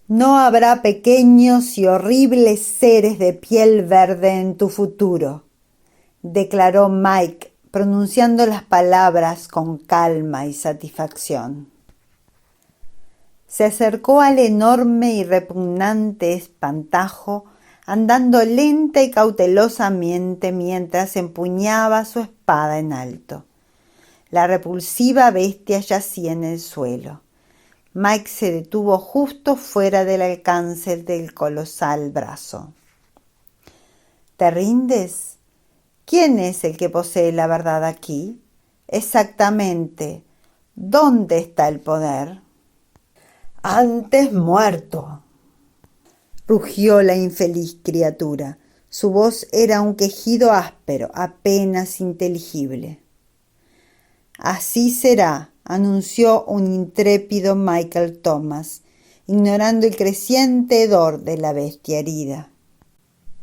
No habrá pequeños y horribles seres de piel verde en tu futuro, declaró Mike, pronunciando las palabras con calma y satisfacción. Se acercó al enorme y repugnante espantajo, andando lenta y cautelosamente mientras empuñaba su espada en alto. La repulsiva bestia yacía en el suelo. Mike se detuvo justo fuera del alcance del colosal brazo. ¿Te rindes? ¿Quién es el que posee la verdad aquí? Exactamente, ¿dónde está el poder? Antes muerto, rugió la infeliz criatura. Su voz era un quejido áspero, apenas inteligible. Así será, anunció un intrépido Michael Thomas, ignorando el creciente hedor de la bestia herida.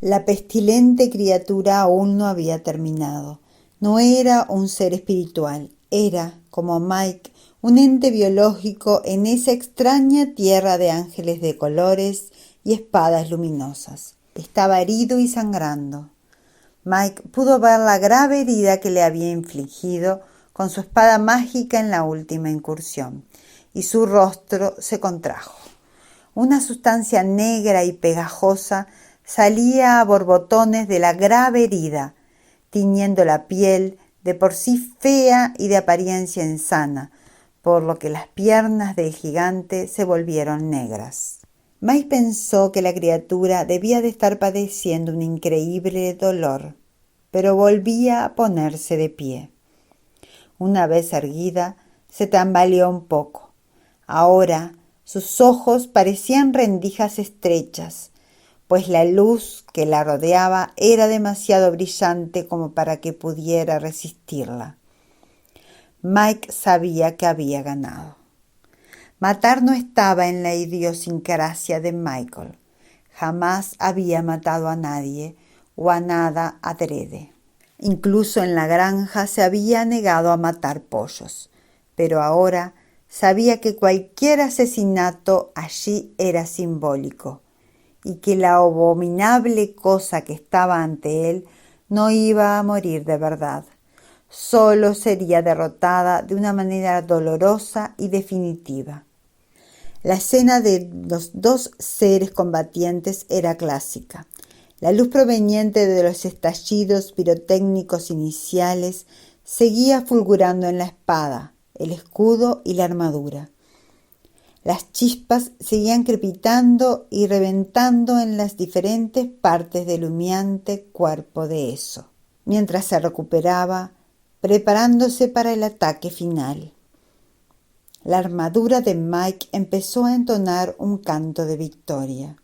La pestilente criatura aún no había terminado. No era un ser espiritual, era, como Mike, un ente biológico en esa extraña tierra de ángeles de colores y espadas luminosas. Estaba herido y sangrando. Mike pudo ver la grave herida que le había infligido con su espada mágica en la última incursión, y su rostro se contrajo. Una sustancia negra y pegajosa salía a borbotones de la grave herida, tiñendo la piel, de por sí fea y de apariencia insana, por lo que las piernas del gigante se volvieron negras. Mike pensó que la criatura debía de estar padeciendo un increíble dolor, pero volvía a ponerse de pie. Una vez erguida, se tambaleó un poco. Ahora sus ojos parecían rendijas estrechas, pues la luz que la rodeaba era demasiado brillante como para que pudiera resistirla. Mike sabía que había ganado. Matar no estaba en la idiosincrasia de Michael. Jamás había matado a nadie o a nada adrede. Incluso en la granja se había negado a matar pollos, pero ahora sabía que cualquier asesinato allí era simbólico y que la abominable cosa que estaba ante él no iba a morir de verdad. Solo sería derrotada de una manera dolorosa y definitiva. La escena de los dos seres combatientes era clásica. La luz proveniente de los estallidos pirotécnicos iniciales seguía fulgurando en la espada, el escudo y la armadura. Las chispas seguían crepitando y reventando en las diferentes partes del humeante cuerpo de eso, mientras se recuperaba, preparándose para el ataque final. La armadura de Mike empezó a entonar un canto de victoria.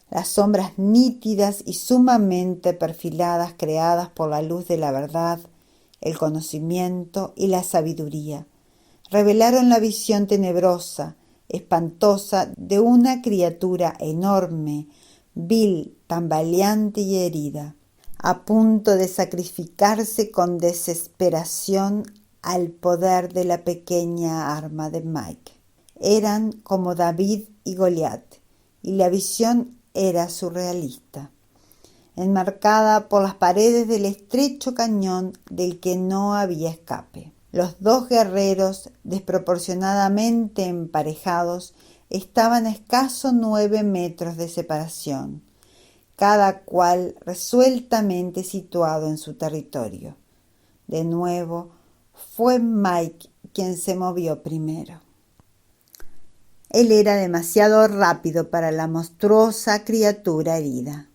Las sombras nítidas y sumamente perfiladas creadas por la luz de la verdad, el conocimiento y la sabiduría revelaron la visión tenebrosa, espantosa de una criatura enorme, vil, tambaleante y herida, a punto de sacrificarse con desesperación al poder de la pequeña arma de Mike. Eran como David y Goliat, y la visión era surrealista, enmarcada por las paredes del estrecho cañón del que no había escape. Los dos guerreros, desproporcionadamente emparejados, estaban a escasos 9 metros de separación, cada cual resueltamente situado en su territorio. De nuevo, fue Mike quien se movió primero. Él era demasiado rápido para la monstruosa criatura herida.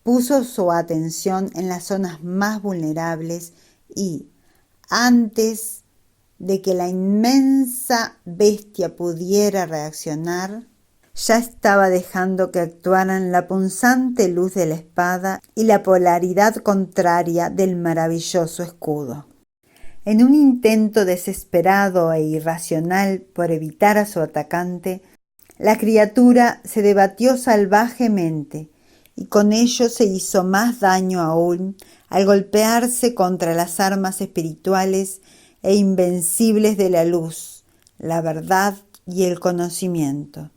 Puso su atención en las zonas más vulnerables y, antes de que la inmensa bestia pudiera reaccionar, ya estaba dejando que actuaran la punzante luz de la espada y la polaridad contraria del maravilloso escudo. En un intento desesperado e irracional por evitar a su atacante, la criatura se debatió salvajemente y con ello se hizo más daño aún al golpearse contra las armas espirituales e invencibles de la luz, la verdad y el conocimiento.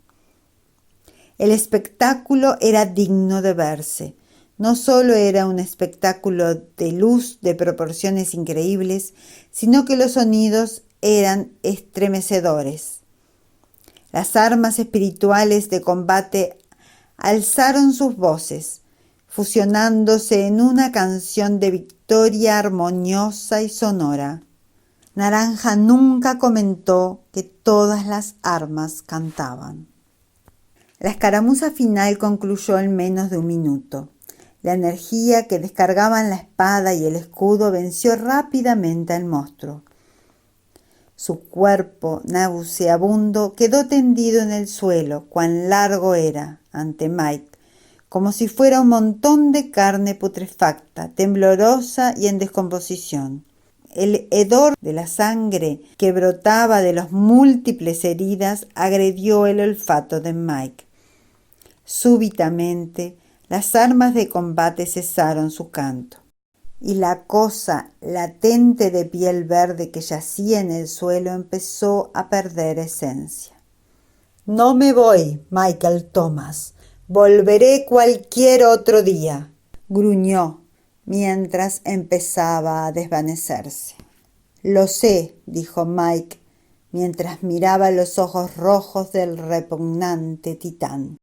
El espectáculo era digno de verse. No solo era un espectáculo de luz de proporciones increíbles, sino que los sonidos eran estremecedores. Las armas espirituales de combate alzaron sus voces, fusionándose en una canción de victoria armoniosa y sonora. Naranja nunca comentó que todas las armas cantaban. La escaramuza final concluyó en menos de un minuto. La energía que descargaban la espada y el escudo venció rápidamente al monstruo. Su cuerpo nauseabundo quedó tendido en el suelo, cuán largo era, ante Mike, como si fuera un montón de carne putrefacta, temblorosa y en descomposición. El hedor de la sangre que brotaba de las múltiples heridas agredió el olfato de Mike. Súbitamente, las armas de combate cesaron su canto, y la cosa latente de piel verde que yacía en el suelo empezó a perder esencia. «No me voy, Michael Thomas. Volveré cualquier otro día», gruñó mientras empezaba a desvanecerse. «Lo sé», dijo Mike, mientras miraba los ojos rojos del repugnante titán.